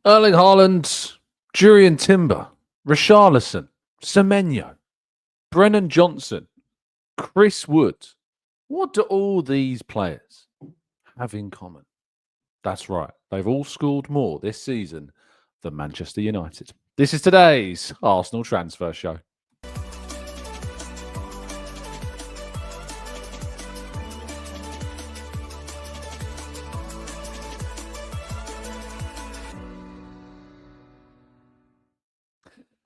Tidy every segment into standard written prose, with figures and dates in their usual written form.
Erling Haaland, Jurriën Timber, Richarlison, Semenyo, Brennan Johnson, Chris Wood. What do all these players have in common? That's right. They've all scored more this season than Manchester United. This is today's Arsenal Transfer Show.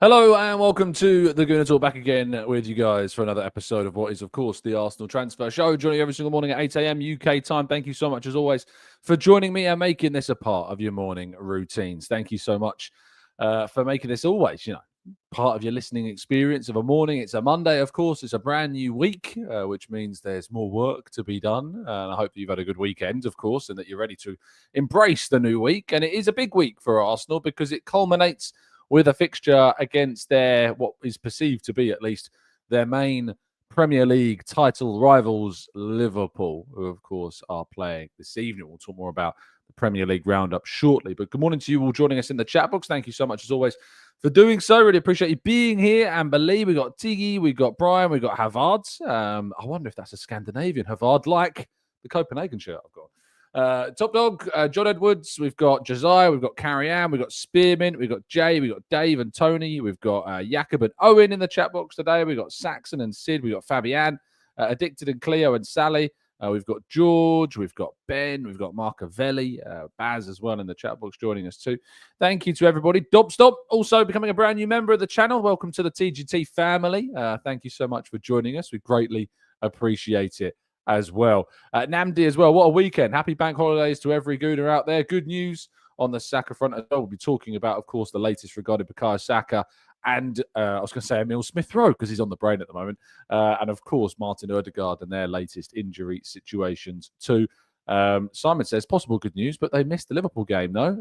Hello and welcome to the Gooner Talk, back again with you guys for another episode of what is, of course, the Arsenal Transfer Show. Joining you every single morning at 8 a.m. UK time. Thank you so much, as always, for joining me and making this a part of your morning routines. Thank you so much for making this always, part of your listening experience of a morning. It's a Monday, of course. It's a brand new week, which means there's more work to be done. And I hope that you've had a good weekend, of course, and that you're ready to embrace the new week. And it is a big week for Arsenal because it culminates with a fixture against their, what is perceived to be at least, their main Premier League title rivals, Liverpool, who, of course, are playing this evening. We'll talk more about the Premier League roundup shortly. But good morning to you all joining us in the chat box. Thank you so much, as always, for doing so. Really appreciate you being here. And believe we've got Tiggy, we've got Brian, we've got Havard. I wonder if that's a Scandinavian Havard, like the Copenhagen shirt I've got. Top Dog, John Edwards, we've got Josiah, we've got Carrie Ann, we've got Spearmint, we've got Jay, we've got Dave and Tony, we've got Jakub and Owen in the chat box today, we've got Saxon and Sid, we've got Fabian, Addicted and Cleo and Sally, we've got George, we've got Ben, we've got Marcavelli, Baz as well in the chat box joining us too. Thank you to everybody. Dobstop, also becoming a brand new member of the channel. Welcome to the TGT family. Thank you so much for joining us. We greatly appreciate it as well. Namdi as well. What a weekend. Happy bank holidays to every Gooner out there. Good news on the Saka front as well. We'll be talking about, of course, the latest regarding Bukayo Saka and I was going to say Emil Smith-Rowe because he's on the brain at the moment. And, of course, Martin Ødegaard and their latest injury situations too. Simon says, possible good news, but they missed the Liverpool game, though.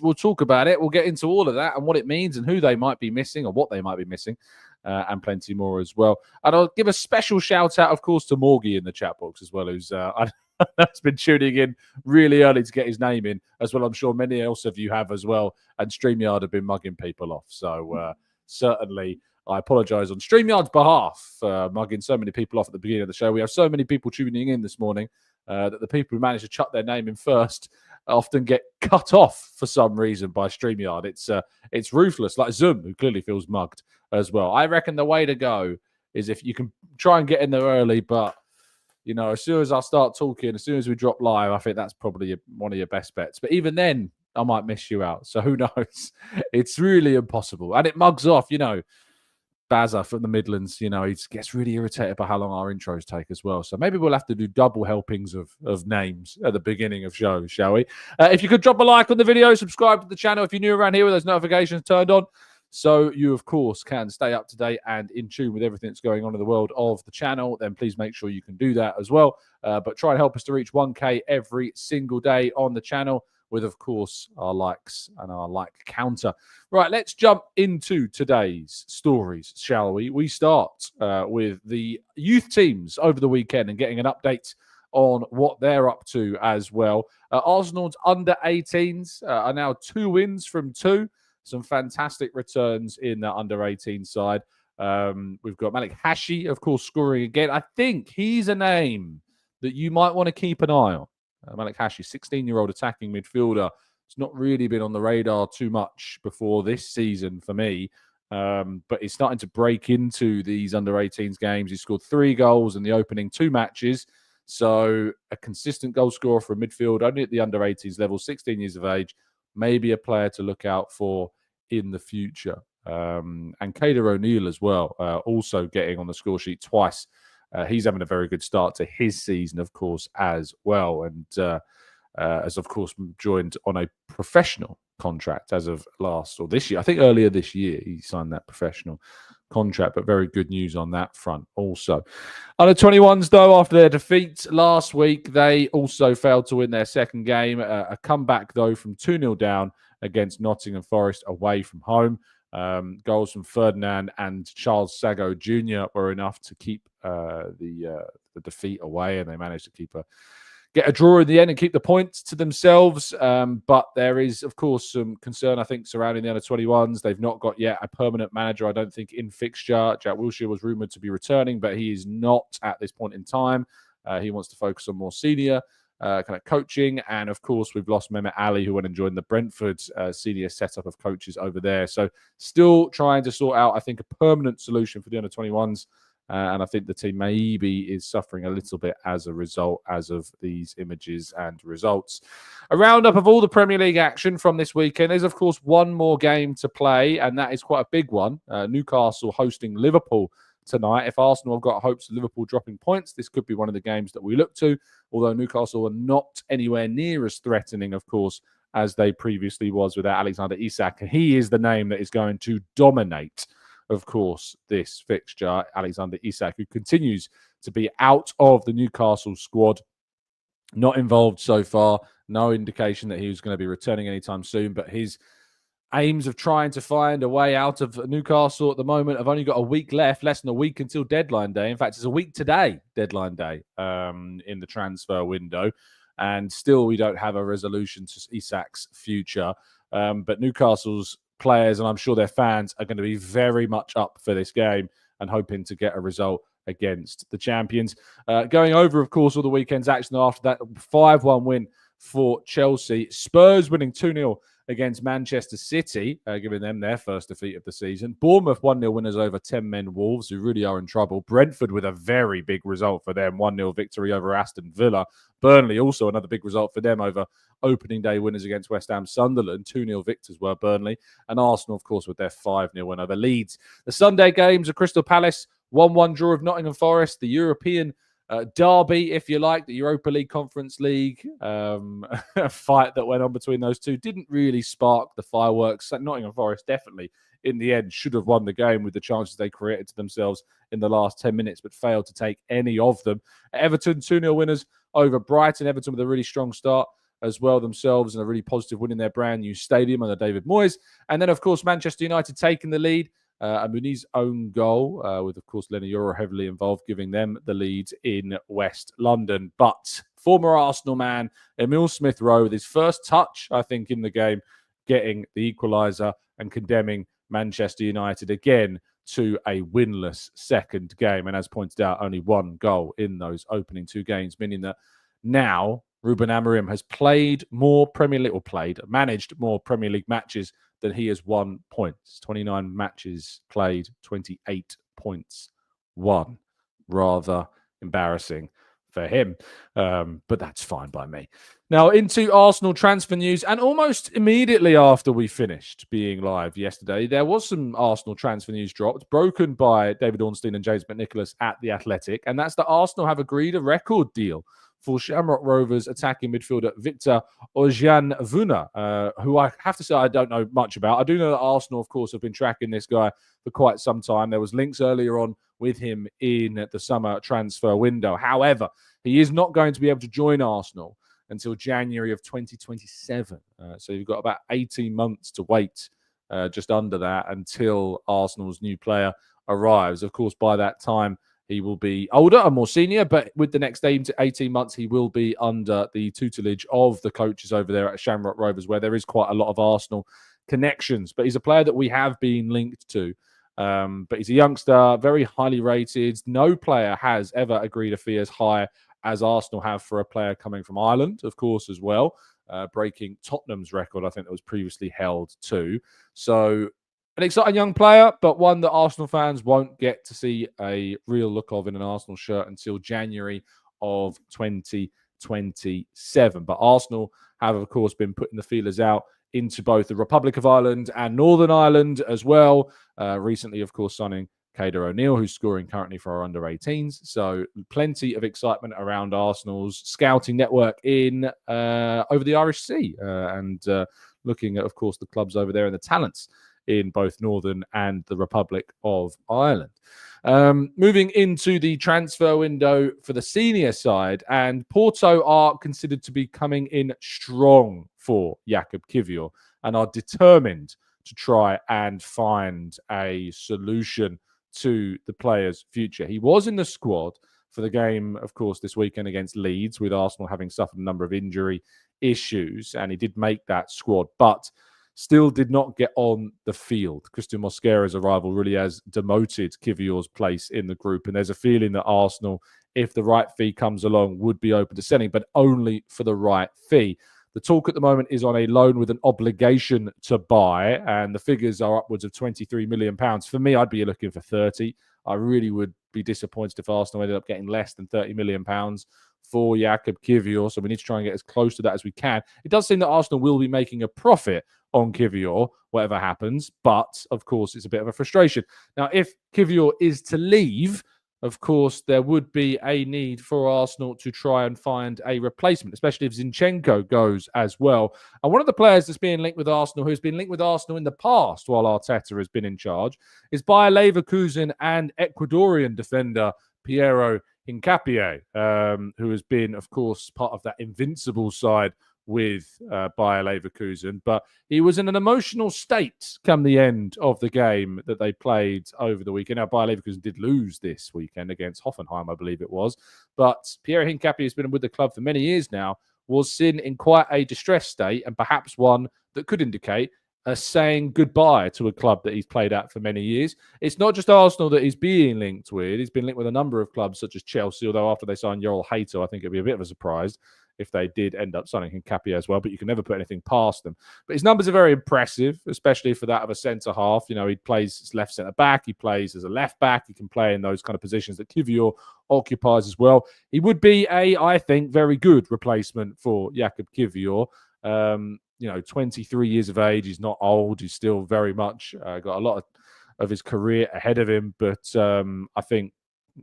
We'll talk about it. We'll get into all of that and what it means and who they might be missing or what they might be missing. And plenty more as well. And I'll give a special shout out, of course, to Morgie in the chat box as well, who's has been tuning in really early to get his name in as well. I'm sure many else of you have as well. And StreamYard have been mugging people off. So certainly I apologise on StreamYard's behalf for mugging so many people off at the beginning of the show. We have so many people tuning in this morning that the people who manage to chuck their name in first often get cut off for some reason by StreamYard. It's ruthless, like Zoom, who clearly feels mugged as well. I reckon the way to go is if you can try and get in there early, but as soon as I start talking, as soon as we drop live, I think that's probably one of your best bets. But even then, I might miss you out. So who knows? It's really impossible. And it mugs off, Bazza from the Midlands, he gets really irritated by how long our intros take as well. So maybe we'll have to do double helpings of names at the beginning of shows, shall we? If you could drop a like on the video, subscribe to the channel if you're new around here with those notifications turned on, so you, of course, can stay up to date and in tune with everything that's going on in the world of the channel, then please make sure you can do that as well. But try and help us to reach 1K every single day on the channel with, of course, our likes and our like counter. Right, let's jump into today's stories, shall we? We start with the youth teams over the weekend and getting an update on what they're up to as well. Arsenal's under-18s are now 2 wins from 2. Some fantastic returns in the under-18 side. We've got Malik Hashi, of course, scoring again. I think he's a name that you might want to keep an eye on. Malik Hashi, 16-year-old attacking midfielder. It's not really been on the radar too much before this season for me, but he's starting to break into these under-18s games. He scored 3 goals in the opening 2 matches. So a consistent goal scorer for a midfield, only at the under-18s level, 16 years of age. Maybe a player to look out for in the future. And Kader O'Neill as well, also getting on the score sheet twice. He's having a very good start to his season, of course, as well. And has, of course, joined on a professional contract as of this year. I think earlier this year he signed that professional contract, but very good news on that front also. Under 21s, though, after their defeat last week, they also failed to win their second game. A comeback, though, from 2-0 down against Nottingham Forest away from home. Goals from Ferdinand and Charles Sago Jr. were enough to keep the defeat away, and they managed to keep a get a draw in the end and keep the points to themselves. But there is, of course, some concern, I think, surrounding the under-21s. They've not got yet a permanent manager, I don't think, in fixture. Jack Wilshere was rumoured to be returning, but he is not at this point in time. He wants to focus on more senior kind of coaching. And, of course, we've lost Mehmet Ali, who went and joined the Brentford senior setup of coaches over there. So still trying to sort out, I think, a permanent solution for the under-21s. And I think the team maybe is suffering a little bit as a result as of these images and results. A roundup of all the Premier League action from this weekend. There's, of course, one more game to play, and that is quite a big one. Newcastle hosting Liverpool tonight. If Arsenal have got hopes of Liverpool dropping points, this could be one of the games that we look to, although Newcastle are not anywhere near as threatening, of course, as they previously was without Alexander Isak. He is the name that is going to dominate, of course, this fixture. Alexander Isak, who continues to be out of the Newcastle squad, not involved so far. No indication that he was going to be returning anytime soon, but his aims of trying to find a way out of Newcastle at the moment have only got a week left, less than a week until deadline day. In fact, it's a week today, deadline day, in the transfer window. And still, we don't have a resolution to Isak's future. But Newcastle's players, and I'm sure their fans, are going to be very much up for this game and hoping to get a result against the champions. Going over, of course, all the weekend's action after that 5-1 win for Chelsea. Spurs winning 2-0 against Manchester City, giving them their first defeat of the season. Bournemouth 1-0 winners over 10-men Wolves, who really are in trouble. Brentford with a very big result for them, 1-0 victory over Aston Villa. Burnley also another big result for them over opening day winners against West Ham Sunderland. 2-0 victors were Burnley. And Arsenal, of course, with their 5-0 win over Leeds. The Sunday games are Crystal Palace, 1-1 draw of Nottingham Forest, the European derby, if you like, the Europa League Conference League fight that went on between those two didn't really spark the fireworks. Nottingham Forest definitely, in the end, should have won the game with the chances they created to themselves in the last 10 minutes, but failed to take any of them. Everton, 2-0 winners over Brighton. Everton with a really strong start as well themselves and a really positive win in their brand new stadium under David Moyes. And then, of course, Manchester United taking the lead. A Muniz own goal, with, of course, Lenny Yoro heavily involved, giving them the lead in West London. But former Arsenal man, Emile Smith-Rowe, with his first touch, I think, in the game, getting the equaliser and condemning Manchester United again to a winless second game. And as pointed out, only one goal in those opening two games, meaning that now Ruben Amorim has managed more Premier League matches than he has won points. 29 matches played, 28 points won. Rather embarrassing for him, but that's fine by me. Now into Arsenal transfer news, and almost immediately after we finished being live yesterday, there was some Arsenal transfer news dropped, broken by David Ornstein and James McNicholas at The Athletic, and that's that Arsenal have agreed a record deal for Shamrock Rovers attacking midfielder Victor Ozhianvuna, who I have to say I don't know much about. I do know that Arsenal, of course, have been tracking this guy for quite some time. There was links earlier on with him in the summer transfer window. However, he is not going to be able to join Arsenal until January of 2027. So you've got about 18 months to wait, just under that, until Arsenal's new player arrives. Of course, by that time, he will be older and more senior, but with the next 18 months, he will be under the tutelage of the coaches over there at Shamrock Rovers, where there is quite a lot of Arsenal connections. But he's a player that we have been linked to. But he's a youngster, very highly rated. No player has ever agreed a fee as high as Arsenal have for a player coming from Ireland, of course, as well, breaking Tottenham's record, I think, that was previously held too. So an exciting young player, but one that Arsenal fans won't get to see a real look of in an Arsenal shirt until January of 2027. But Arsenal have, of course, been putting the feelers out into both the Republic of Ireland and Northern Ireland as well. Recently, of course, signing Kader O'Neill, who's scoring currently for our under-18s. So plenty of excitement around Arsenal's scouting network in over the Irish Sea and looking at, of course, the clubs over there and the talents in both Northern and the Republic of Ireland. Moving into the transfer window for the senior side, and Porto are considered to be coming in strong for Jakub Kiwior and are determined to try and find a solution to the player's future. He was in the squad for the game, of course, this weekend against Leeds, with Arsenal having suffered a number of injury issues, and he did make that squad, but still did not get on the field. Christian Mosquera's arrival really has demoted Kiwior's place in the group, and there's a feeling that Arsenal, if the right fee comes along, would be open to selling, but only for the right fee. The talk at the moment is on a loan with an obligation to buy, and the figures are upwards of £23 million. For me, I'd be looking for 30. I really would be disappointed if Arsenal ended up getting less than £30 million for Jakub Kiwior, so we need to try and get as close to that as we can. It does seem that Arsenal will be making a profit on Kiwior, whatever happens, but, of course, it's a bit of a frustration. Now, if Kiwior is to leave, of course, there would be a need for Arsenal to try and find a replacement, especially if Zinchenko goes as well. And one of the players that's being linked with Arsenal, who's been linked with Arsenal in the past while Arteta has been in charge, is Bayer Leverkusen and Ecuadorian defender Piero Hincapie, who has been, of course, part of that invincible side with Bayer Leverkusen, but he was in an emotional state come the end of the game that they played over the weekend. Now, Bayer Leverkusen did lose this weekend against Hoffenheim, I believe it was, but Piero Hincapie has been with the club for many years now, was seen in quite a distressed state, and perhaps one that could indicate saying goodbye to a club that he's played at for many years. It's not just Arsenal that he's being linked with. He's been linked with a number of clubs such as Chelsea, although after they signed Joel Hato, I think it'd be a bit of a surprise if they did end up signing Hincapié as well, but you can never put anything past them. But his numbers are very impressive, especially for that of a centre-half. You know, he plays as left centre-back, he plays as a left-back, he can play in those kind of positions that Kiwior occupies as well. He would be I think, very good replacement for Jakub Kiwior. 23 years of age, he's not old, he's still very much got a lot of his career ahead of him, but I think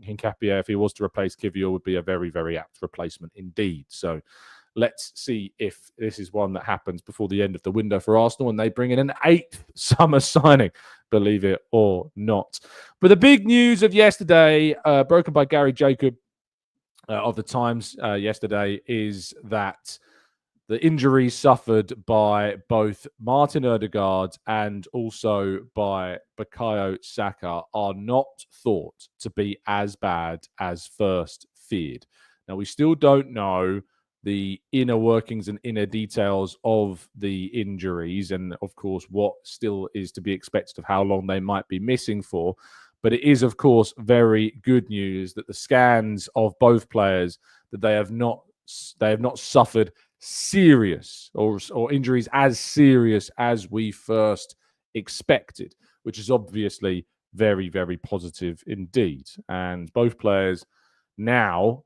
Hincapié, if he was to replace Kiwior, would be a very, very apt replacement indeed. So let's see if this is one that happens before the end of the window for Arsenal and they bring in an 8th summer signing, believe it or not. But the big news of yesterday, broken by Gary Jacob of the Times yesterday, is that the injuries suffered by both Martin Ødegaard and also by Bukayo Saka are not thought to be as bad as first feared. Now, we still don't know the inner workings and inner details of the injuries and, of course, what still is to be expected of how long they might be missing for. But it is, of course, very good news that the scans of both players, that they have not suffered serious or injuries as serious as we first expected, which is obviously very, very positive indeed. And both players now,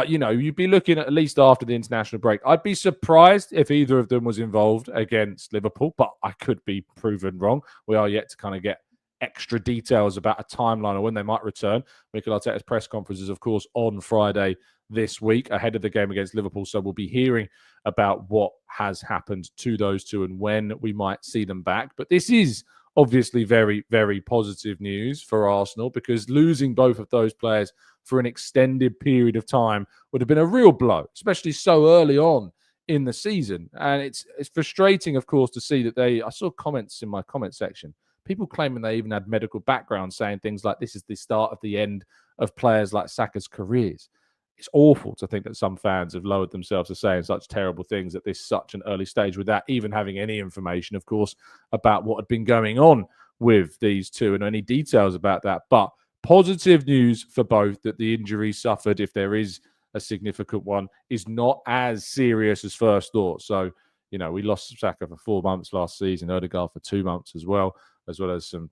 you'd be looking at least after the international break. I'd be surprised if either of them was involved against Liverpool, but I could be proven wrong. We are yet to kind of get extra details about a timeline or when they might return. Mikel Arteta's press conference is, of course, on Friday this week ahead of the game against Liverpool. So we'll be hearing about what has happened to those two and when we might see them back. But this is obviously very, very positive news for Arsenal, because losing both of those players for an extended period of time would have been a real blow, especially so early on in the season. And it's frustrating, of course, to see that I saw comments in my comment section, people claiming they even had medical background, saying things like this is the start of the end of players like Saka's careers. It's awful to think that some fans have lowered themselves to saying such terrible things at such an early stage without even having any information, of course, about what had been going on with these two and any details about that. But positive news for both, that the injury suffered, if there is a significant one, is not as serious as first thought. So, we lost Saka for 4 months last season, Ødegaard for 2 months as well as some,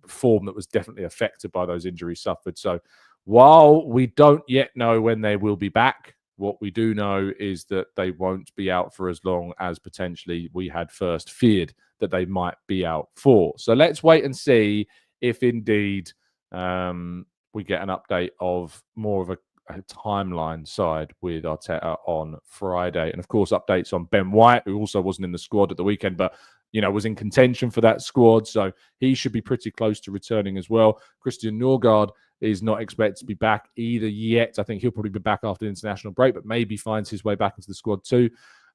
form that was definitely affected by those injuries suffered. So, while we don't yet know when they will be back, what we do know is that they won't be out for as long as potentially we had first feared that they might be out for. So let's wait and see if indeed we get an update of more of a timeline side with Arteta on Friday. And of course, updates on Ben White, who also wasn't in the squad at the weekend, but was in contention for that squad. So he should be pretty close to returning as well. Christian Ødegaard is not expected to be back either yet. I think he'll probably be back after the international break, but maybe finds his way back into the squad too.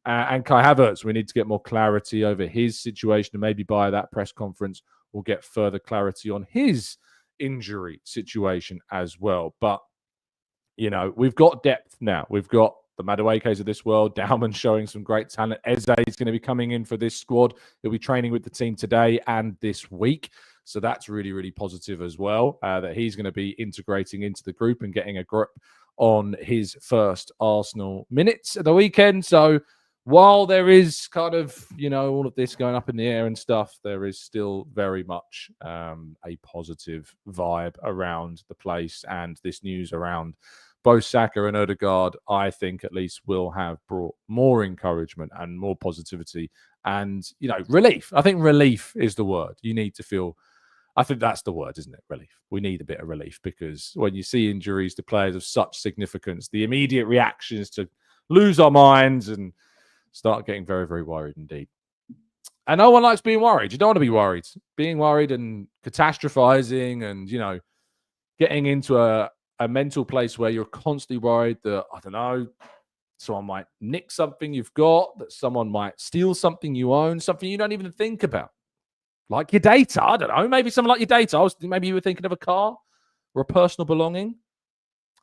And Kai Havertz, we need to get more clarity over his situation, and maybe by that press conference, we'll get further clarity on his injury situation as well. But You know, we've got depth now. We've got the Maduekes of this world. Daumann showing some great talent. Eze is going to be coming in for this squad. He'll be training with the team today and this week. So that's really, really positive as well, that he's going to be integrating into the group and getting a grip on his first Arsenal minutes at the weekend. So while there is kind of, you know, all of this going up in the air and stuff, there is still very much a positive vibe around the place. And this news around both Saka and Odegaard, I think at least will have brought more encouragement and more positivity and, you know, relief. I think relief is the word. You need to feel, I think that's the word, isn't it? Relief. We need a bit of relief because when you see injuries to players of such significance, the immediate reaction is to lose our minds and start getting very, very worried indeed. And no one likes being worried. You don't want to be worried. Being worried and catastrophizing and, you know, getting into a mental place where you're constantly worried that, I don't know, someone might nick something you've got, that someone might steal something you own, something you don't even think about. Like your data. I don't know. Maybe something like your data. Maybe you were thinking of a car or a personal belonging.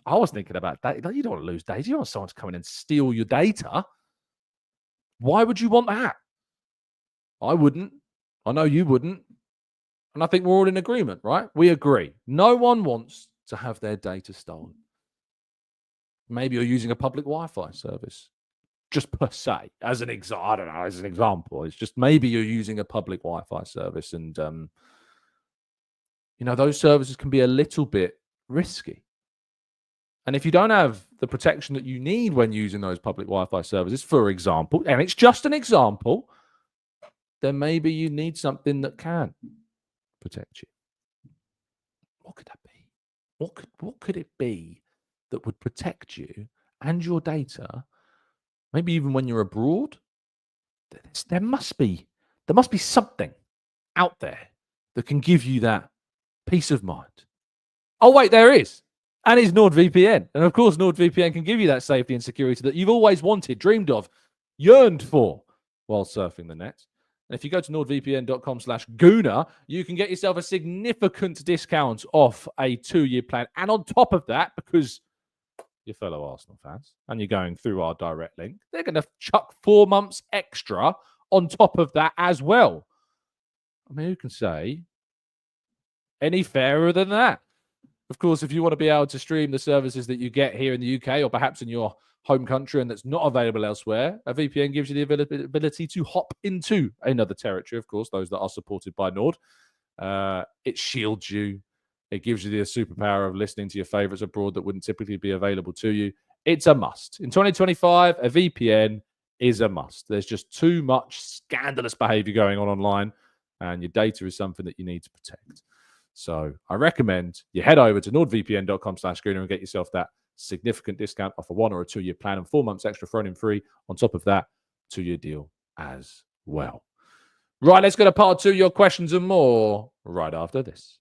I was thinking about data. You don't want to lose data. You don't want someone to come in and steal your data. Why would you want that? I wouldn't. I know you wouldn't. And I think we're all in agreement, right? We agree. No one wants to have their data stolen. Maybe you're using a public Wi-Fi service, just per se, as an example. I don't know, as an example. It's just maybe you're using a public Wi-Fi service and, you know, those services can be a little bit risky. And if you don't have the protection that you need when using those public Wi-Fi services, for example, and it's just an example, then maybe you need something that can protect you. What could that be? What could it be that would protect you and your data? Maybe even when you're abroad, there must be something out there that can give you that peace of mind. Oh wait, there is. And it's NordVPN. And of course, NordVPN can give you that safety and security that you've always wanted, dreamed of, yearned for while surfing the net. And if you go to nordvpn.com/Gooner, you can get yourself a significant discount off a 2-year plan. And on top of that, because your fellow Arsenal fans and you're going through our direct link, they're going to chuck 4 months extra on top of that as well. I mean, who can say any fairer than that? Of course, if you want to be able to stream the services that you get here in the UK or perhaps in your home country and that's not available elsewhere, a VPN gives you the ability to hop into another territory, of course, those that are supported by Nord. It shields you. It gives you the superpower of listening to your favorites abroad that wouldn't typically be available to you. It's a must. In 2025, a VPN is a must. There's just too much scandalous behavior going on online, and your data is something that you need to protect. So I recommend you head over to nordvpn.com/Gooner and get yourself that significant discount off a 1 or a 2-year plan and 4 months extra thrown in free. On top of that, 2-year deal as well. Right, let's go to part 2, your questions and more, right after this.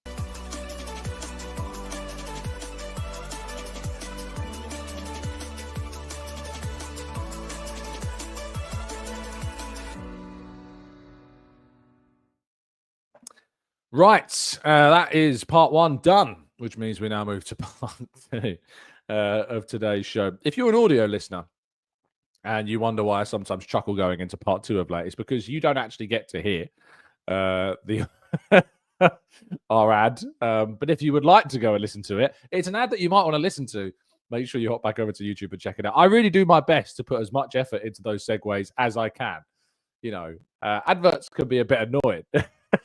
Right, that is part 1 done, which means we now move to part 2 of today's show. If you're an audio listener and you wonder why I sometimes chuckle going into part 2 of late, it's because you don't actually get to hear the our ad. But if you would like to go and listen to it, it's an ad that you might want to listen to. Make sure you hop back over to YouTube and check it out. I really do my best to put as much effort into those segues as I can. You know, adverts can be a bit annoying.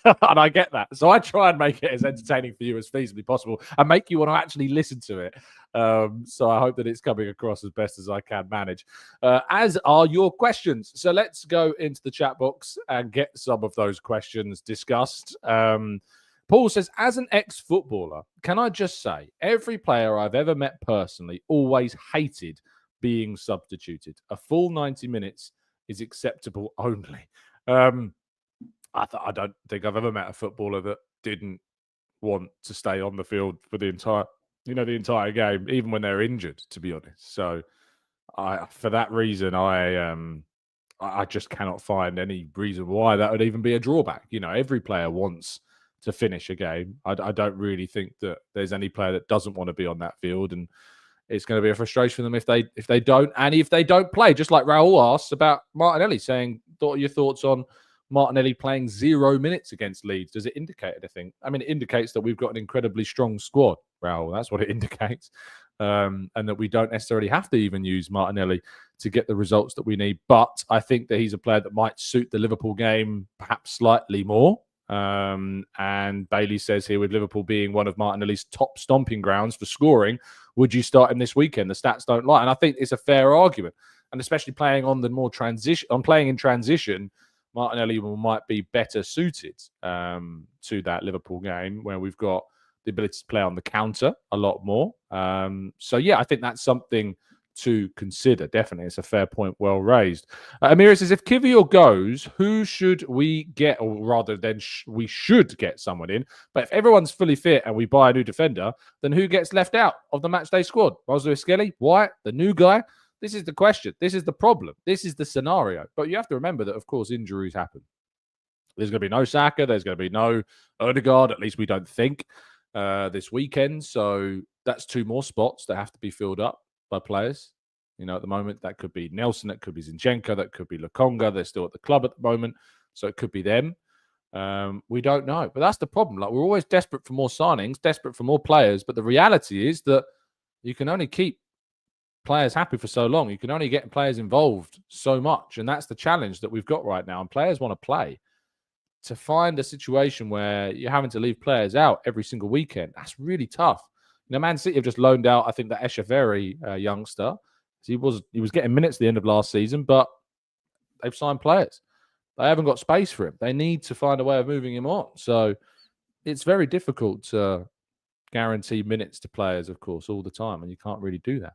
And I get that. So I try and make it as entertaining for you as feasibly possible and make you want to actually listen to it. So I hope that it's coming across as best as I can manage, as are your questions. So let's go into the chat box and get some of those questions discussed. Paul says, as an ex-footballer, can I just say every player I've ever met personally always hated being substituted. A full 90 minutes is acceptable only. I don't think I've ever met a footballer that didn't want to stay on the field for the entire game, even when they're injured, to be honest. So for that reason, I just cannot find any reason why that would even be a drawback. You know, every player wants to finish a game. I don't really think that there's any player that doesn't want to be on that field. And it's going to be a frustration for them if they don't. And if they don't play, just like Raul asked about Martinelli, saying, what are your thoughts on Martinelli playing 0 minutes against Leeds? Does it indicate anything? I mean, it indicates that we've got an incredibly strong squad, Raul. That's what it indicates. And that we don't necessarily have to even use Martinelli to get the results that we need. But I think that he's a player that might suit the Liverpool game perhaps slightly more. And Bailey says here, with Liverpool being one of Martinelli's top stomping grounds for scoring, would you start him this weekend? The stats don't lie. And I think it's a fair argument. And especially playing on the more transition, playing in transition, Martinelli might be better suited to that Liverpool game where we've got the ability to play on the counter a lot more. So, yeah, I think that's something to consider. Definitely. It's a fair point. Well raised. Emirates says, if Kiwior goes, who should we get? Or rather than we should get someone in. But if everyone's fully fit and we buy a new defender, then who gets left out of the matchday squad? Rosler Skelly? White? The new guy? This is the question. This is the problem. This is the scenario. But you have to remember that, of course, injuries happen. There's going to be no Saka. There's going to be no Ødegaard. At least we don't think this weekend. So that's 2 more spots that have to be filled up by players. You know, at the moment, that could be Nelson, that could be Zinchenko, that could be Lokonga. They're still at the club at the moment, so it could be them. We don't know, but that's the problem. Like, we're always desperate for more signings, desperate for more players, but the reality is that you can only keep players happy for so long. You can only get players involved so much, and that's the challenge that we've got right now. And players want to play. To find a situation where you're having to leave players out every single weekend, that's really tough. You know, Man City have just loaned out, I think, that Echeverry youngster. He was getting minutes at the end of last season, but they've signed players. They haven't got space for him. They need to find a way of moving him on. So it's very difficult to guarantee minutes to players, of course, all the time, and you can't really do that.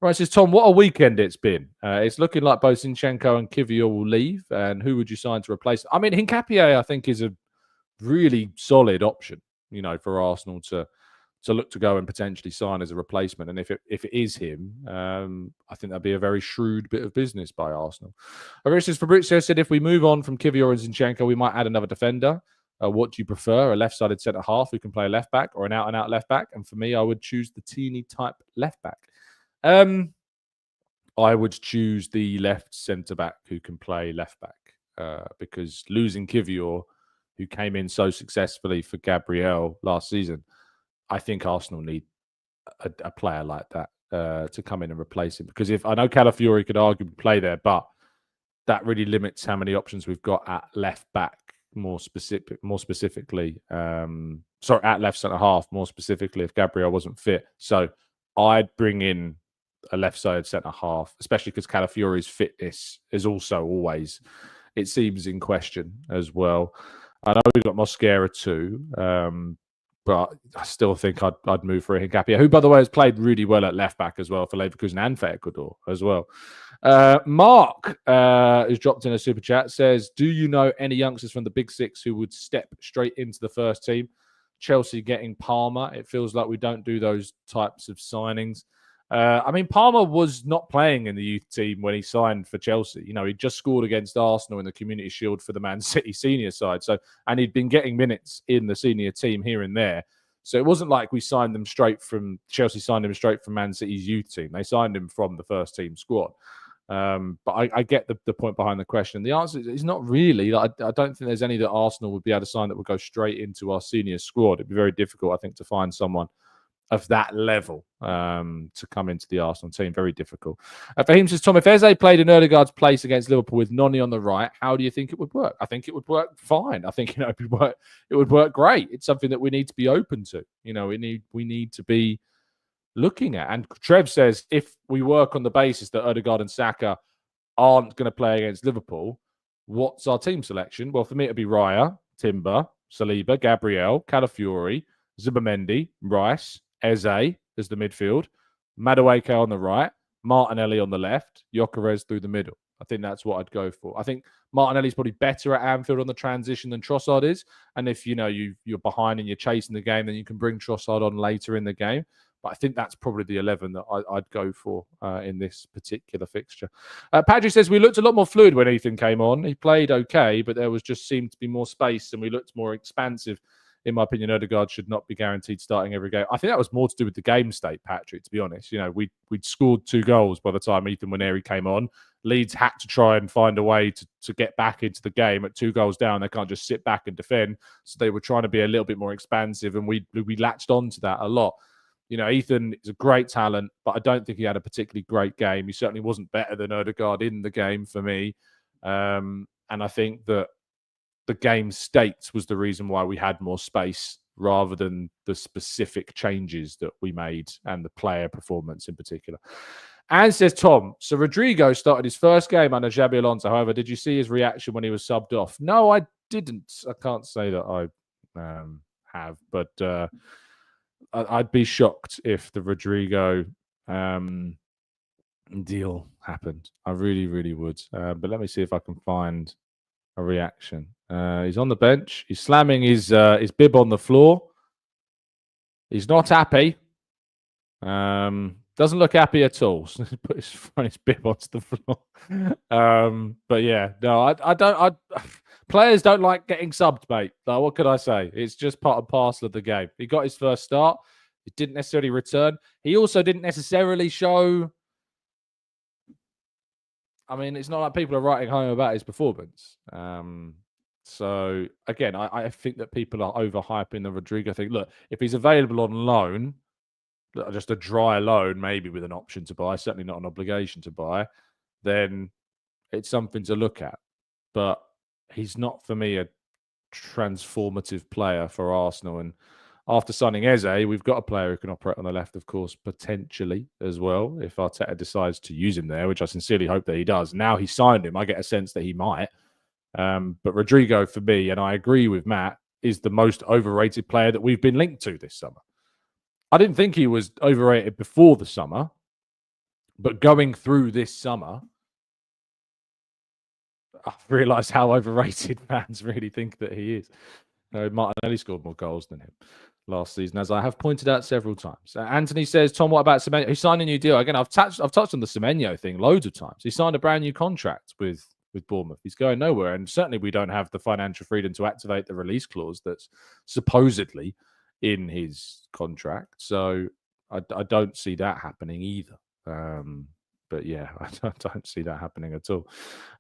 Right, says Tom, what a weekend it's been. It's looking like both Zinchenko and Kiwior will leave, and who would you sign to replace? I mean, Hincapié, I think, is a really solid option, you know, for Arsenal to look to go and potentially sign as a replacement. And if it is him, I think that'd be a very shrewd bit of business by Arsenal. Fabrizio said, if we move on from Kiwior and Zinchenko, we might add another defender. What do you prefer? A left-sided centre-half who can play left-back, or an out-and-out left-back? And for me, I would choose the Teeny-type left-back. I would choose the left centre-back who can play left-back because losing Kiwior, who came in so successfully for Gabriel last season, I think Arsenal need a player like that to come in and replace him. Because if I know Calafiori could arguably play there, but that really limits how many options we've got at left back. More specifically, at left centre half. More specifically, if Gabriel wasn't fit, so I'd bring in a left-sided centre half, especially because Calafiori's fitness is also always, it seems, in question as well. I know we've got Mosquera too. But I still think I'd move for Hincapié, who, by the way, has played really well at left-back as well for Leverkusen and for Ecuador as well. Mark, who's dropped in a super chat, says, do you know any youngsters from the Big Six who would step straight into the first team? Chelsea getting Palmer. It feels like we don't do those types of signings. I mean, Palmer was not playing in the youth team when he signed for Chelsea. You know, he just scored against Arsenal in the Community Shield for the Man City senior side. And he'd been getting minutes in the senior team here and there. So it wasn't like we signed them straight from Chelsea, signed him straight from Man City's youth team. They signed him from the first team squad. But I get the point behind the question. The answer is not really. I don't think there's any that Arsenal would be able to sign that would go straight into our senior squad. It'd be very difficult, I think, to find someone of that level to come into the Arsenal team. Very difficult. Fahim says, Tom, if Eze played in Ødegaard's place against Liverpool with Noni on the right, how do you think it would work? I think it would work fine. I think, it would work great. It's something that we need to be open to. We need to be looking at. And Trev says, if we work on the basis that Ødegaard and Saka aren't going to play against Liverpool, what's our team selection? Well, for me, it'd be Raya, Timber, Saliba, Gabriel, Calafiori, Zubimendi, Rice, Eze as the midfield, Madueke on the right, Martinelli on the left, Gyökeres through the middle. I think that's what I'd go for. I think Martinelli's probably better at Anfield on the transition than Trossard is. And if you're behind and you're chasing the game, then you can bring Trossard on later in the game. But I think that's probably the 11 that I'd go for in this particular fixture. Padry says, we looked a lot more fluid when Ethan came on. He played okay, but there was just seemed to be more space and we looked more expansive in my opinion, Odegaard should not be guaranteed starting every game. I think that was more to do with the game state, Patrick, to be honest. We'd scored 2 goals by the time Ethan Nwaneri came on. Leeds had to try and find a way to get back into the game at 2 goals down. They can't just sit back and defend. So they were trying to be a little bit more expansive, and we latched on to that a lot. Ethan is a great talent, but I don't think he had a particularly great game. He certainly wasn't better than Odegaard in the game for me. And I think that the game state was the reason why we had more space rather than the specific changes that we made and the player performance in particular. And says Tom, so Rodrigo started his first game under Xabi Alonso. However, did you see his reaction when he was subbed off? No, I didn't. I can't say that I have, but I'd be shocked if the Rodrigo deal happened. I really, really would. But let me see if I can find a reaction. He's on the bench. He's slamming his bib on the floor. He's not happy. Doesn't look happy at all. So he put his bib onto the floor. But yeah, no, I don't. Players don't like getting subbed, mate. Like, what could I say? It's just part and parcel of the game. He got his first start. He didn't necessarily return. He also didn't necessarily show. I mean, it's not like people are writing home about his performance. So again, I think that people are overhyping the Rodrigo thing. Look, if he's available on loan, just a dry loan, maybe with an option to buy, certainly not an obligation to buy, then it's something to look at. But he's not, for me, a transformative player for Arsenal. And after signing Eze, we've got a player who can operate on the left, of course, potentially as well, if Arteta decides to use him there, which I sincerely hope that he does. Now he's signed him, I get a sense that he might. But Rodrigo, for me, and I agree with Matt, is the most overrated player that we've been linked to this summer. I didn't think he was overrated before the summer, but going through this summer, I've realised how overrated fans really think that he is. Martinelli scored more goals than him last season, as I have pointed out several times. Anthony says, Tom, what about Semenyo? He signed a new deal. Again, I've touched on the Semenyo thing loads of times. He signed a brand new contract with Bournemouth. He's going nowhere. And certainly we don't have the financial freedom to activate the release clause that's supposedly in his contract. So I don't see that happening either. But yeah, I don't see that happening at all.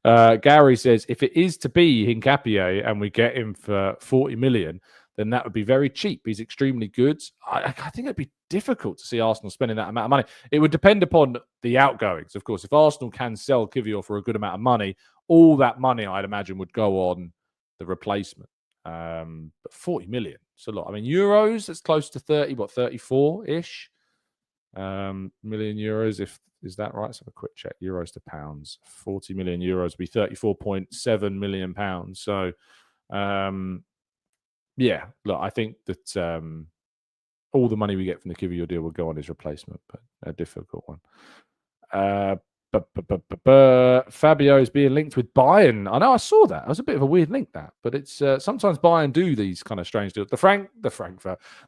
Gary says, if it is to be Hincapié and we get him for 40 million, then that would be very cheap. He's extremely good. I think it'd be difficult to see Arsenal spending that amount of money. It would depend upon the outgoings, of course. If Arsenal can sell Kiwior for a good amount of money, all that money, I'd imagine, would go on the replacement. But 40 million, it's a lot. I mean, euros, that's close to 34-ish million euros. Is that right? Let's have a quick check. Euros to pounds. 40 million euros would be 34.7 million pounds. So, yeah, look, I think that all the money we get from the Kiwior deal will go on his replacement, but a difficult one. Fabio is being linked with Bayern. I know, I saw that. It was a bit of a weird link, that, but it's sometimes Bayern do these kind of strange deals. The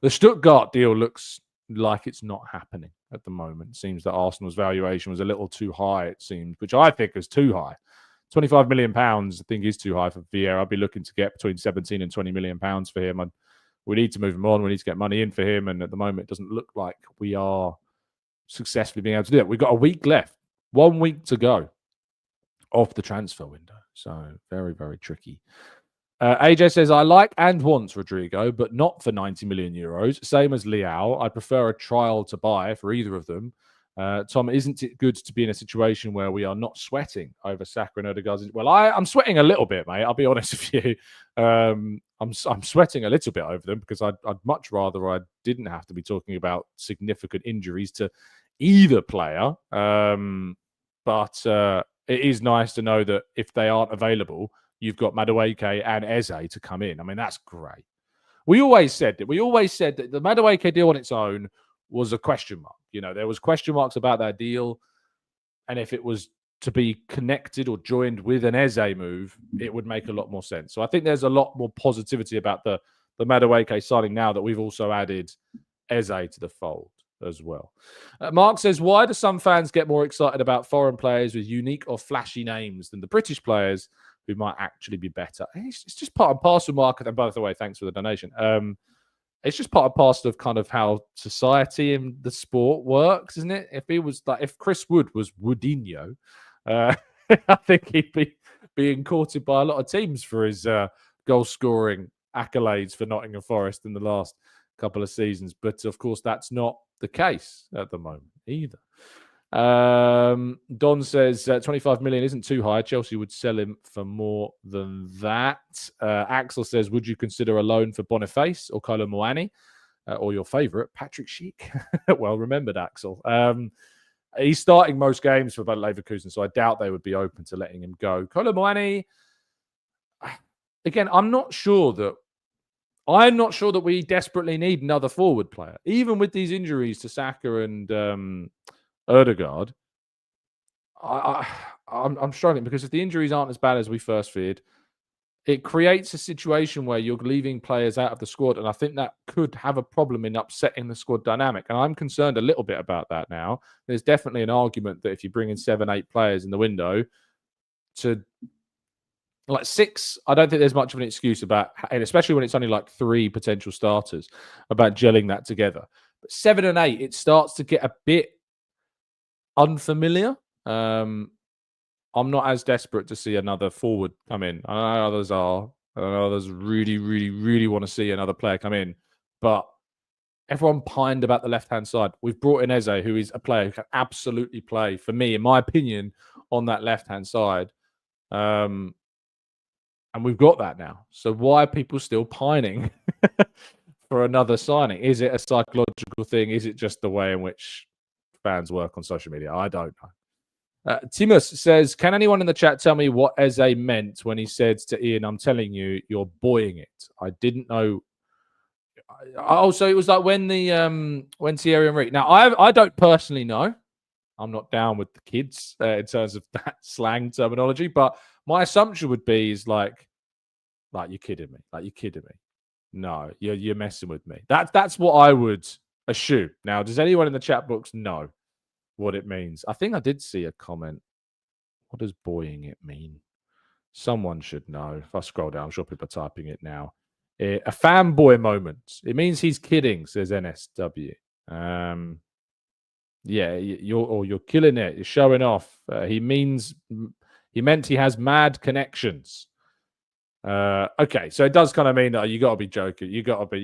Stuttgart deal looks like it's not happening at the moment. It seems that Arsenal's valuation was a little too high, it seems, which I think is too high. £25 million, I think, is too high for Vieira. I'd be looking to get between 17 and 20 million pounds for him. We need to move him on. We need to get money in for him. And at the moment, it doesn't look like we are successfully being able to do that. We've got a week left, 1 week to go off the transfer window. So very, very tricky. AJ says, I like and want Rodrigo, but not for 90 million euros. Same as Leao. I prefer a trial to buy for either of them. Tom, isn't it good to be in a situation where we are not sweating over Saka and Odegaard? Well, I'm sweating a little bit, mate. I'll be honest with you. I'm sweating a little bit over them because I'd much rather I didn't have to be talking about significant injuries to either player. But it is nice to know that if they aren't available, you've got Madueke and Eze to come in. I mean, that's great. We always said that the Madueke deal on its own was a question mark. You know, there was question marks about that deal. And if it was to be connected or joined with an Eze move, it would make a lot more sense. So I think there's a lot more positivity about the Madueke signing now that we've also added Eze to the fold as well. Mark says, why do some fans get more excited about foreign players with unique or flashy names than the British players who might actually be better. It's just part and parcel, Mark. And by the way, thanks for the donation. It's just part and parcel of kind of how society and the sport works, isn't it? If Chris Wood was Woodinho, I think he'd be being courted by a lot of teams for his goal scoring accolades for Nottingham Forest in the last couple of seasons. But of course, that's not the case at the moment either. Don says 25 million isn't too high. Chelsea would sell him for more than that. Axel says, would you consider a loan for Boniface or Kolo Muani or your favourite, Patrick Schick? Well remembered, Axel. He's starting most games for Bayer Leverkusen, so I doubt they would be open to letting him go. Kolo Muani, again, I'm not sure that we desperately need another forward player. Even with these injuries to Saka and Ødegaard, I'm struggling because if the injuries aren't as bad as we first feared, it creates a situation where you're leaving players out of the squad, and I think that could have a problem in upsetting the squad dynamic. And I'm concerned a little bit about that now. There's definitely an argument that if you bring in 7-8 players in the window to like 6, I don't think there's much of an excuse about, and especially when it's only like 3 potential starters, about gelling that together. But 7 and 8, it starts to get a bit unfamiliar. I'm not as desperate to see another forward come in. I know others are. I know others really, really, really want to see another player come in. But everyone pined about the left-hand side. We've brought in Eze, who is a player who can absolutely play, for me, in my opinion, on that left-hand side. And we've got that now. So why are people still pining for another signing? Is it a psychological thing? Is it just the way in which fans work on social media? I don't know. Timus says, can anyone in the chat tell me what Eze meant when he said to Ian, I'm telling you, you're buoying it? I didn't know. Oh, so it was like when Thierry Henry. Now, I don't personally know. I'm not down with the kids in terms of that slang terminology, but my assumption would be is like you're kidding me. Like, you're kidding me. No, you're messing with me. That's what I would assume. Now, does anyone in the chat box know what it means? I think I did see a comment. What does buoying it mean? Someone should know. If I scroll down, I'm sure people are typing it now. A fanboy moment. It means he's kidding, says NSW. Yeah, you're killing it. You're showing off. He meant he has mad connections. Okay, so it does kind of mean that you got to be joking. You got to be,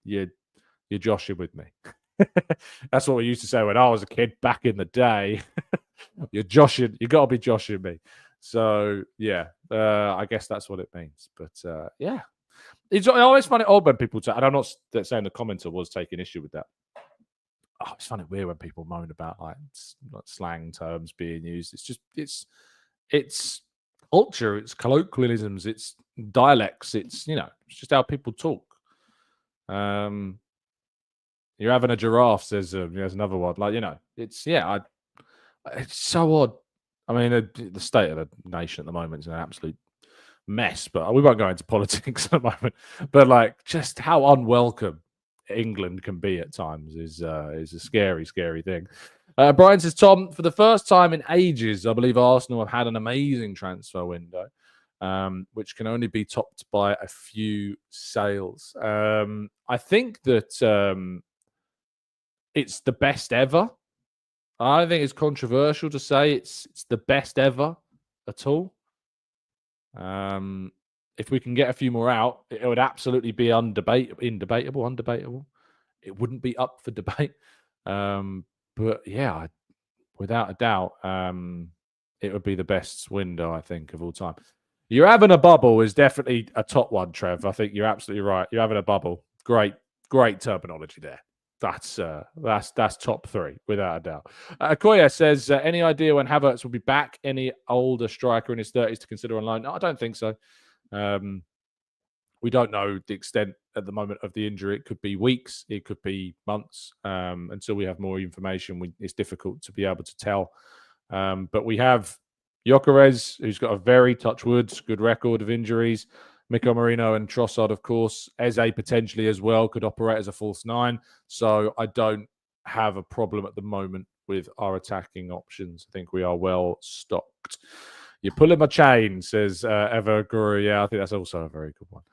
you're joshing with me. That's what we used to say when I was a kid back in the day. You're joshing. You got to be joshing me. So yeah, I guess that's what it means. But yeah, I always find it odd when people say, and I'm not saying the commenter was taking issue with that. I always find it weird when people moan about like slang terms being used. It's culture, it's colloquialisms, it's dialects, it's just how people talk. You're having a giraffe, says there's another one. Like, it's it's so odd. I mean, the state of the nation at the moment is an absolute mess, but we won't go into politics at the moment. But like, just how unwelcome England can be at times is a scary, scary thing. Brian says, Tom, for the first time in ages, I believe Arsenal have had an amazing transfer window, which can only be topped by a few sales. I think that it's the best ever. I don't think it's controversial to say it's the best ever at all. If we can get a few more out, it would absolutely be undebatable. It wouldn't be up for debate. But yeah, without a doubt, it would be the best window, I think, of all time. You're having a bubble is definitely a top one, Trev. I think you're absolutely right. You're having a bubble. Great terminology there. That's top 3 without a doubt. Koya says, any idea when Havertz will be back? Any older striker in his 30s to consider on loan? No, I don't think so. We don't know the extent at the moment of the injury. It could be weeks, it could be months. Until we have more information, it's difficult to be able to tell. But we have Gyökeres, who's got a very, touch wood, good record of injuries. Miko Marino and Trossard, of course. Eze potentially as well could operate as a false 9. So I don't have a problem at the moment with our attacking options. I think we are well stocked. You're pulling my chain, says Eva Guru. Yeah, I think that's also a very good one.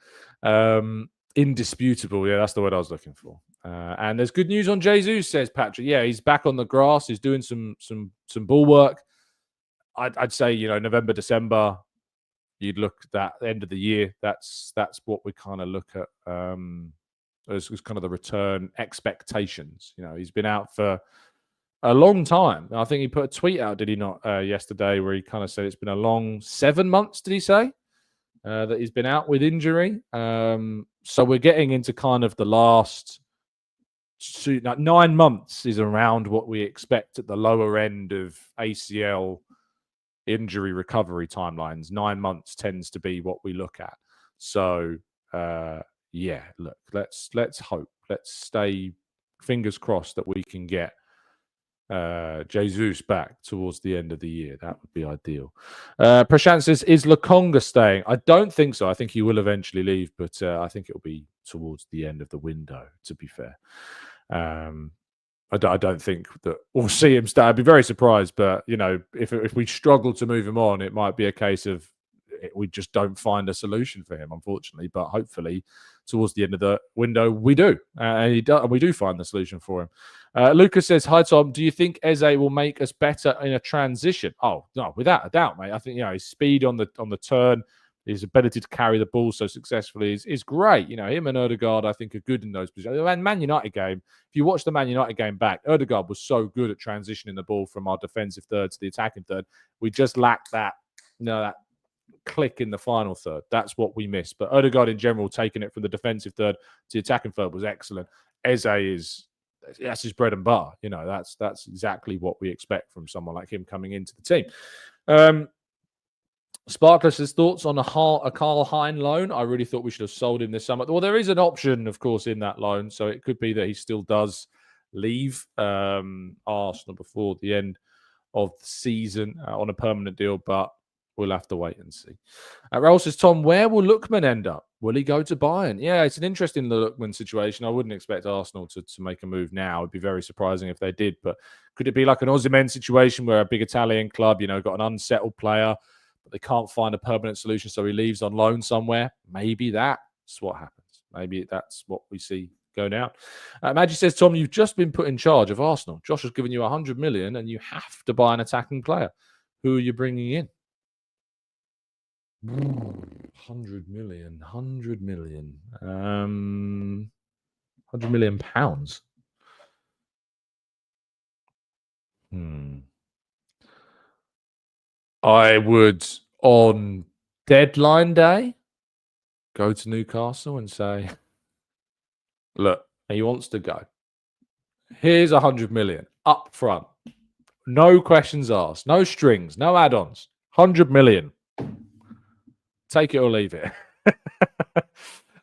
Indisputable. Yeah, that's the word I was looking for. And there's good news on Jesus, says Patrick. Yeah, he's back on the grass. He's doing some ball work. I'd say, November, December, you'd look at that end of the year. That's what we kind of look at as kind of the return expectations. He's been out for a long time. I think he put a tweet out, did he not, yesterday, where he kind of said it's been a long 7 months, did he say, that he's been out with injury. So we're getting into kind of the last 9 months is around what we expect at the lower end of ACL injury recovery timelines. 9 months tends to be what we look at. So, look, let's hope. Let's stay fingers crossed that we can get Jesus back towards the end of the year. That would be ideal. Prashant says, is Lokonga staying? I don't think so. I think he will eventually leave, but I think it'll be towards the end of the window, to be fair. I don't think that we'll see him stay. I'd be very surprised, but if we struggle to move him on, it might be a case of we just don't find a solution for him, unfortunately. But hopefully, towards the end of the window, we do, and we do find the solution for him. Lucas says, "Hi Tom, do you think Eze will make us better in a transition?" Oh no, without a doubt, mate. I think his speed on the turn, his ability to carry the ball so successfully is great. Him and Ødegaard, I think, are good in those positions. And Man United game, if you watch the Man United game back, Ødegaard was so good at transitioning the ball from our defensive third to the attacking third. We just lacked that click in the final third. That's what we missed. But Ødegaard in general, taking it from the defensive third to the attacking third was excellent. Eze that's his bread and butter. That's exactly what we expect from someone like him coming into the team. Sparkler says, thoughts on a Karl Hein loan? I really thought we should have sold him this summer. Well, there is an option, of course, in that loan. So it could be that he still does leave Arsenal before the end of the season on a permanent deal, but we'll have to wait and see. Raul says, Tom, where will Lookman end up? Will he go to Bayern? Yeah, it's an interesting Lookman situation. I wouldn't expect Arsenal to make a move now. It'd be very surprising if they did. But could it be like an Osimhen situation where a big Italian club, got an unsettled player, but they can't find a permanent solution, so he leaves on loan somewhere? Maybe that's what happens. Maybe that's what we see go down. Maggie says, Tom, you've just been put in charge of Arsenal. Josh has given you 100 million and you have to buy an attacking player. Who are you bringing in? 100 million. 100 million pounds. I would, on deadline day, go to Newcastle and say, look, he wants to go. Here's 100 million up front. No questions asked. No strings. No add-ons. 100 million. Take it or leave it.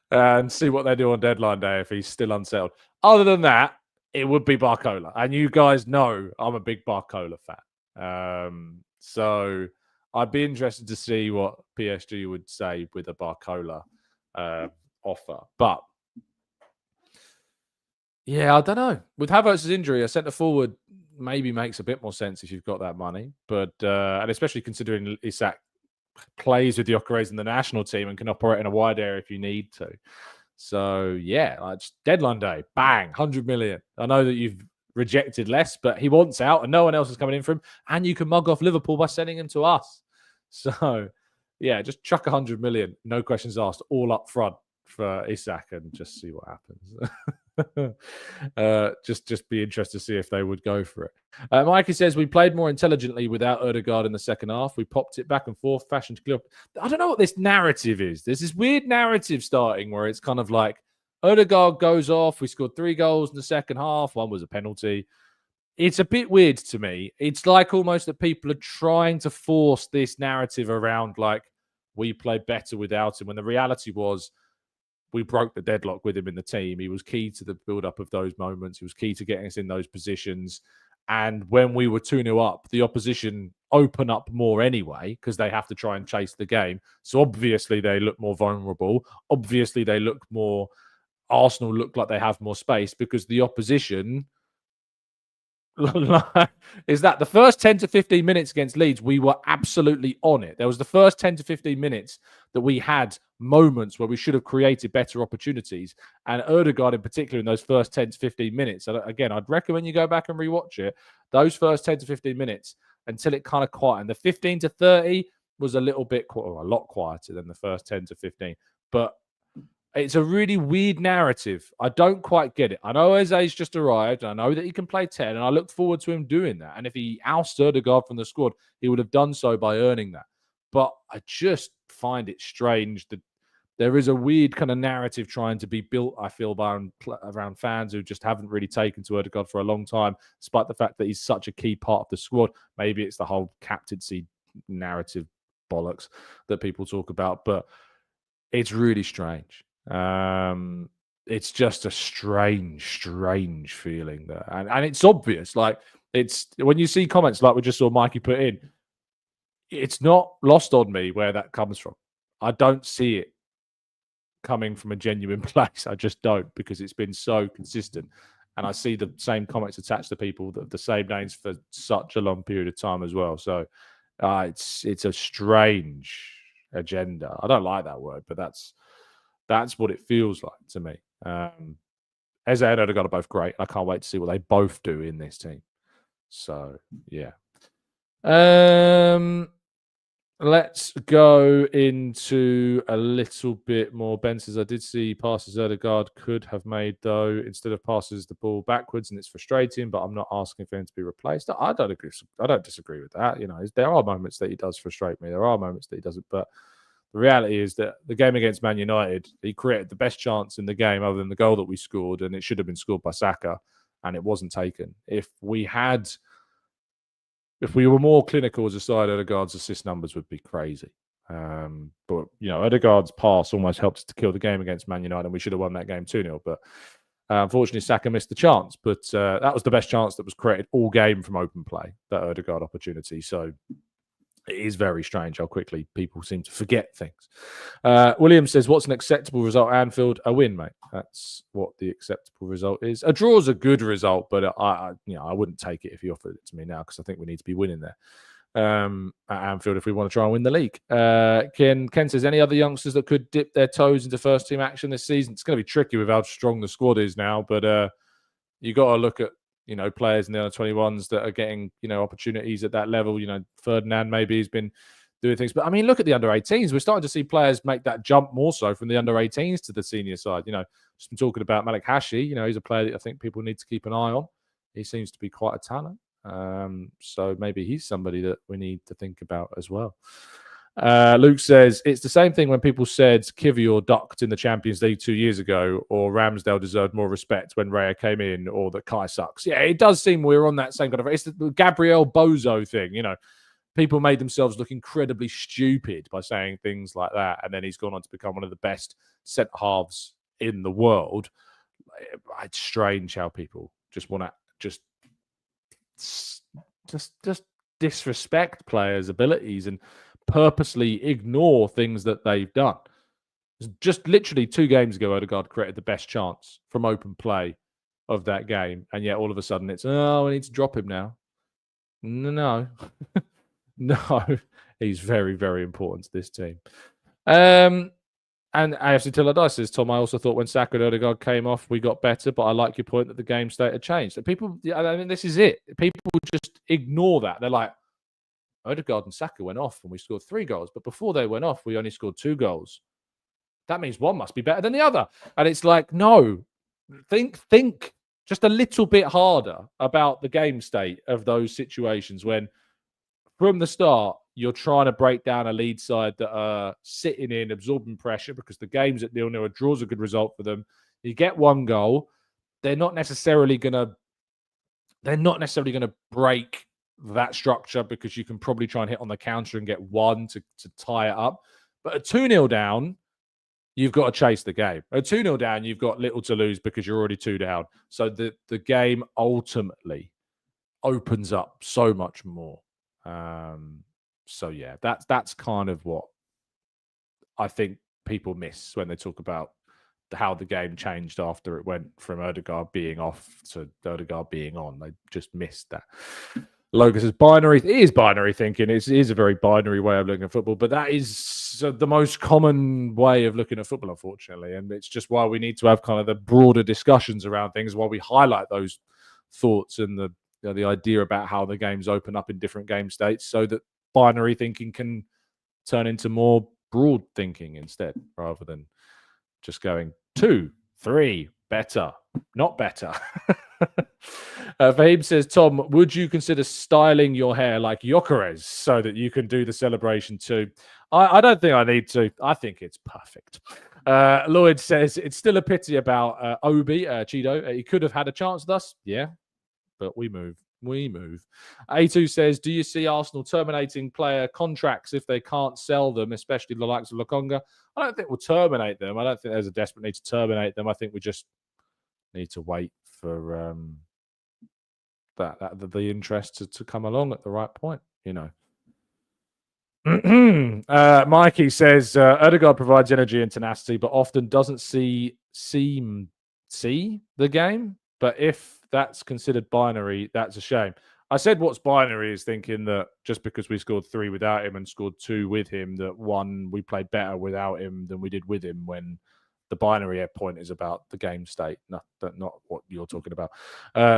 And see what they do on deadline day if he's still unsettled. Other than that, it would be Barcola. And you guys know I'm a big Barcola fan. So I'd be interested to see what PSG would say with a Barcola offer. But yeah, I don't know. With Havertz's injury, a centre forward maybe makes a bit more sense if you've got that money. But and especially considering Isak plays with Gyökeres in the national team and can operate in a wide area if you need to. So yeah, it's deadline day, bang, 100 million. I know that you've rejected less, but he wants out and no one else is coming in for him. And you can mug off Liverpool by sending him to us. So yeah, just chuck 100 million, no questions asked, all up front for Isak and just see what happens. Just be interested to see if they would go for it. Mikey says, we played more intelligently without Ødegaard in the second half. We popped it back and forth, fashioned to clear up. I don't know what this narrative is. There's this weird narrative starting where it's kind of like Ødegaard goes off. We scored 3 goals in the second half. 1 was a penalty. It's a bit weird to me. It's like almost that people are trying to force this narrative around like we played better without him, when the reality was we broke the deadlock with him in the team. He was key to the build-up of those moments. He was key to getting us in those positions. And when we were 2-0 up, the opposition open up more anyway because they have to try and chase the game. So obviously they look more vulnerable. Obviously they look more... Arsenal look like they have more space because the opposition is that the first 10 to 15 minutes against Leeds, we were absolutely on it. There was the first 10 to 15 minutes that we had moments where we should have created better opportunities. And Ødegaard in particular in those first 10 to 15 minutes. And again, I'd recommend you go back and rewatch it. Those first 10 to 15 minutes until it kind of quieted. The 15 to 30 was a little bit, a lot quieter than the first 10 to 15. But it's a really weird narrative. I don't quite get it. I know Eze's just arrived. I know that he can play 10, and I look forward to him doing that. And if he ousts Ødegaard from the squad, he would have done so by earning that. But I just find it strange that there is a weird kind of narrative trying to be built, I feel, around fans who just haven't really taken to Ødegaard for a long time, despite the fact that he's such a key part of the squad. Maybe it's the whole captaincy narrative bollocks that people talk about, but it's really strange. It's just a strange feeling there, and it's obvious. Like, it's when you see comments like we just saw Mikey put in, it's not lost on me where that comes from. I don't see it coming from a genuine place. I just don't, because it's been so consistent, and I see the same comments attached to people that have the same names for such a long period of time as well. So it's a strange agenda. I don't like that word, but that's what it feels like to me. Eze and Odegaard are both great. I can't wait to see what they both do in this team. So, yeah. Let's go into a little bit more. Ben says, I did see passes Odegaard could have made, though. Instead of passes the ball backwards, and it's frustrating, but I'm not asking for him to be replaced. I don't agree. I don't disagree with that. You know, there are moments that he does frustrate me. There are moments that he doesn't, but the reality is that the game against Man United, he created the best chance in the game other than the goal that we scored, and it should have been scored by Saka, and it wasn't taken. If we were more clinical as a side, Ødegaard's assist numbers would be crazy. But, you know, Ødegaard's pass almost helped us to kill the game against Man United, and we should have won that game 2-0. But unfortunately, Saka missed the chance. But that was the best chance that was created all game from open play, that Ødegaard opportunity. So it is very strange how quickly people seem to forget things. William says, what's an acceptable result at Anfield? A win, mate. That's what the acceptable result is. A draw is a good result, but I wouldn't take it if you offered it to me now, because I think we need to be winning there at Anfield if we want to try and win the league. Ken says, any other youngsters that could dip their toes into first team action this season? It's going to be tricky with how strong the squad is now, but you got to look at, you know, players in the under-21s that are getting, you know, opportunities at that level. You know, Ferdinand maybe has been doing things. But, I mean, look at the under-18s. We're starting to see players make that jump more so from the under-18s to the senior side. You know, just been talking about Malik Hashi. You know, he's a player that I think people need to keep an eye on. He seems to be quite a talent. So maybe he's somebody that we need to think about as well. Luke says, it's the same thing when people said Kiwior ducked in the Champions League 2 years ago, or Ramsdale deserved more respect when Raya came in, or that Kai sucks. Yeah, it does seem we're on that same kind of... It's the Gabriel Bozo thing, you know. People made themselves look incredibly stupid by saying things like that, and then he's gone on to become one of the best centre-halves in the world. It's strange how people just want to just disrespect players' abilities and purposely ignore things that they've done. Just literally 2 games ago, Ødegaard created the best chance from open play of that game, and yet all of a sudden it's, we need to drop him now. No. No. He's very, very important to this team. And AFC Till I Die says, Tom, I also thought when Saka and Odegaard came off, we got better, but I like your point that the game state had changed. And people, I mean, this is it. People just ignore that. They're like, Odegaard and Saka went off and we scored 3 goals. But before they went off, we only scored 2 goals. That means one must be better than the other. And it's like, no, think just a little bit harder about the game state of those situations when from the start, you're trying to break down a lead side that are sitting in, absorbing pressure because the game's at 0-0. A draw's a good result for them. You get 1 goal. They're not necessarily going to break that structure because you can probably try and hit on the counter and get 1 to tie it up. But at 2-0 down, you've got to chase the game. At 2-0 down, you've got little to lose because you're already 2 down. So the game ultimately opens up so much more. So yeah, that's kind of what I think people miss when they talk about how the game changed after it went from Ødegaard being off to Ødegaard being on. They just missed that. Logan says binary. It is binary thinking. It is a very binary way of looking at football, but that is the most common way of looking at football, unfortunately. And it's just why we need to have kind of the broader discussions around things, while we highlight those thoughts and the idea about how the games open up in different game states, so that binary thinking can turn into more broad thinking instead, rather than just going 2, 3, better, not better. Fahim says, Tom, would you consider styling your hair like Gyökeres so that you can do the celebration too? I don't think I need to. I think it's perfect. Lloyd says, it's still a pity about Obi, Chido. He could have had a chance with us. Yeah, but we move. A2 says, do you see Arsenal terminating player contracts if they can't sell them, especially the likes of Lokonga? I don't think we'll terminate them. I don't think there's a desperate need to terminate them. I think we just need to wait for the interest to come along at the right point, you know. Mikey says, Ødegaard provides energy and tenacity, but often doesn't see the game. But if that's considered binary, that's a shame. I said what's binary is thinking that just because we scored 3 without him and scored 2 with him, that one, we played better without him than we did with him, when the binary point is about the game state, not what you're talking about.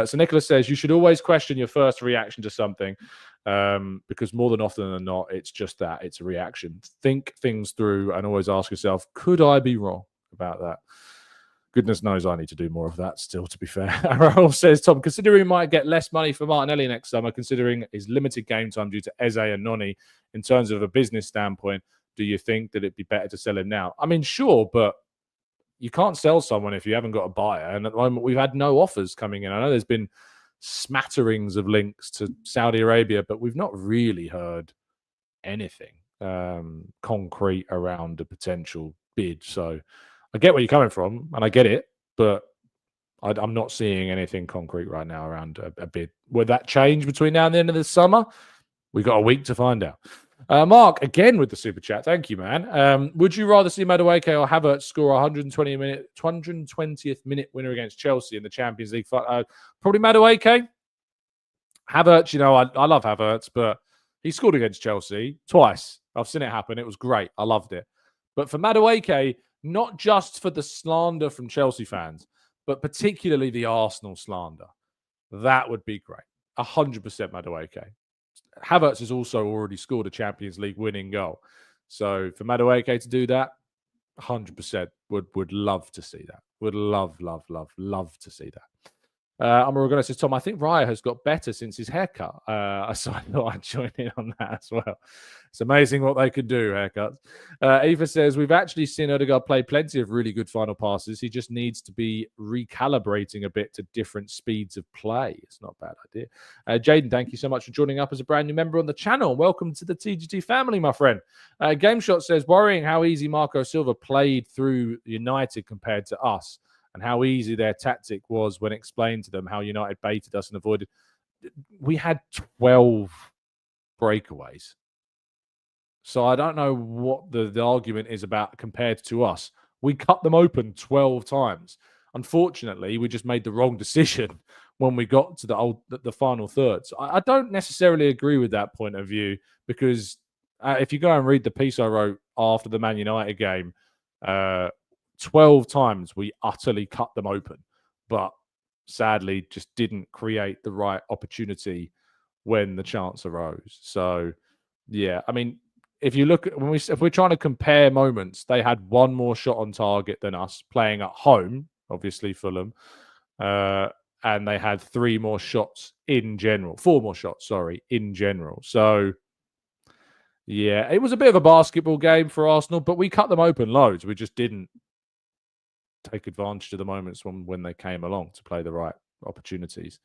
So Nicholas says, you should always question your first reaction to something, because more than often than not, it's just that. It's a reaction. Think things through and always ask yourself, could I be wrong about that? Goodness knows I need to do more of that still, to be fair. Raul says, Tom, considering we might get less money for Martinelli next summer, considering his limited game time due to Eze and Noni, in terms of a business standpoint, do you think that it'd be better to sell him now? I mean, sure, but you can't sell someone if you haven't got a buyer. And at the moment, we've had no offers coming in. I know there's been smatterings of links to Saudi Arabia, but we've not really heard anything concrete around a potential bid. So I get where you're coming from, and I get it, but I'm not seeing anything concrete right now around a bid. Would that change between now and the end of the summer? We've got a week to find out. Mark, again with the super chat. Thank you, man. Would you rather see Madueke or Havertz score a 120th minute winner against Chelsea in the Champions League? Probably Madueke. Havertz, you know, I love Havertz, but he scored against Chelsea twice. I've seen it happen. It was great. I loved it. But for Madueke, not just for the slander from Chelsea fans, but particularly the Arsenal slander, that would be great. 100% Madueke. Havertz has also already scored a Champions League winning goal. So for Madueke to do that, 100% would love to see that. Would love to see that. Amorogona says, Tom, I think Raya has got better since his haircut. So I thought I'd join in on that as well. It's amazing what they could do, haircuts. Eva says, we've actually seen Ødegaard play plenty of really good final passes. He just needs to be recalibrating a bit to different speeds of play. It's not a bad idea. Jaden, thank you so much for joining up as a brand new member on the channel. Welcome to the TGT family, my friend. GameShot says, worrying how easy Marco Silva played through United compared to us, and how easy their tactic was when explained to them how United baited us and avoided. We had 12 breakaways. So I don't know what the argument is about compared to us. We cut them open 12 times. Unfortunately, we just made the wrong decision when we got to the final third. So I don't necessarily agree with that point of view, because if you go and read the piece I wrote after the Man United game, 12 times we utterly cut them open, but sadly just didn't create the right opportunity when the chance arose. So, yeah, I mean, if you look at if we're trying to compare moments, they had one more shot on target than us playing at home, obviously Fulham, and they had 4 more shots in general. So, yeah, it was a bit of a basketball game for Arsenal, but we cut them open loads. We just didn't take advantage of the moments when they came along to play the right opportunities.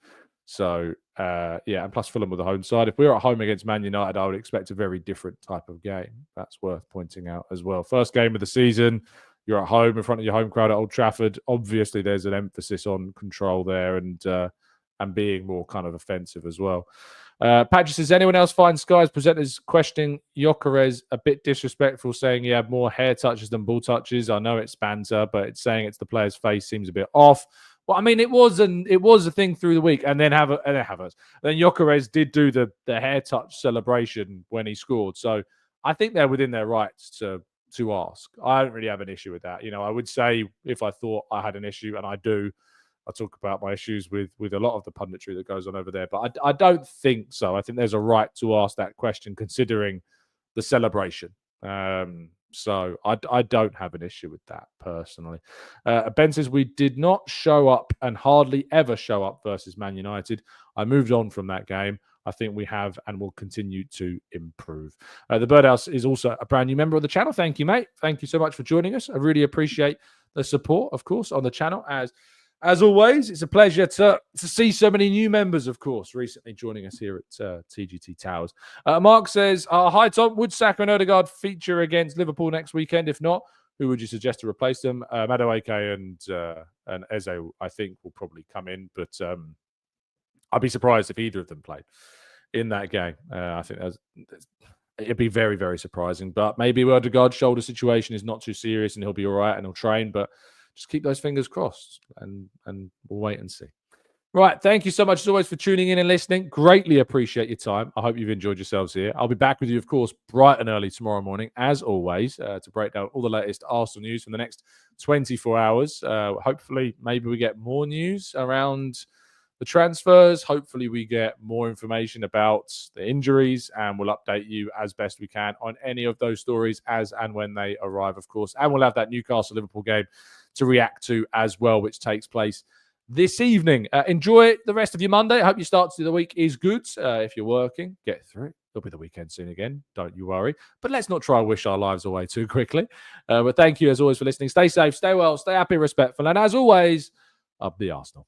So, yeah, and plus Fulham with the home side. If we were at home against Man United, I would expect a very different type of game. That's worth pointing out as well. First game of the season, you're at home in front of your home crowd at Old Trafford. Obviously, there's an emphasis on control there and being more kind of offensive as well. Patrick says, anyone else find Sky's presenters questioning Gyökeres a bit disrespectful, saying he had more hair touches than ball touches? I know it's banter, but it's saying it's the player's face seems a bit off. Well, I mean, it was a thing through the week, and then Gyökeres did do the hair touch celebration when he scored. So I think they're within their rights to ask. I don't really have an issue with that. I would say if I thought I had an issue, and I do, I talk about my issues with a lot of the punditry that goes on over there, but I don't think so. I think there's a right to ask that question considering the celebration. So I don't have an issue with that personally. Ben says, we did not show up and hardly ever show up versus Man United. I moved on from that game. I think we have and will continue to improve. The Birdhouse is also a brand new member of the channel. Thank you, mate. Thank you so much for joining us. I really appreciate the support, of course, on the channel. As always, it's a pleasure to see so many new members, of course, recently joining us here at TGT Towers. Mark says, hi, Tom. Would Saka and Odegaard feature against Liverpool next weekend? If not, who would you suggest to replace them? Madueke and Eze, I think, will probably come in, but I'd be surprised if either of them played in that game. I think it'd be very, very surprising. But maybe Odegaard's shoulder situation is not too serious and he'll be all right and he'll train, but just keep those fingers crossed and we'll wait and see. Right. Thank you so much, as always, for tuning in and listening. Greatly appreciate your time. I hope you've enjoyed yourselves here. I'll be back with you, of course, bright and early tomorrow morning, as always, to break down all the latest Arsenal news from the next 24 hours. Hopefully, maybe we get more news around the transfers. Hopefully, we get more information about the injuries, and we'll update you as best we can on any of those stories as and when they arrive, of course. And we'll have that Newcastle-Liverpool game to react to as well, which takes place this evening. Enjoy the rest of your Monday. I hope your start to the week is good. If you're working, get through it. It'll be the weekend soon again. Don't you worry. But let's not try and wish our lives away too quickly. But thank you, as always, for listening. Stay safe, stay well, stay happy, respectful. And as always, up the Arsenal.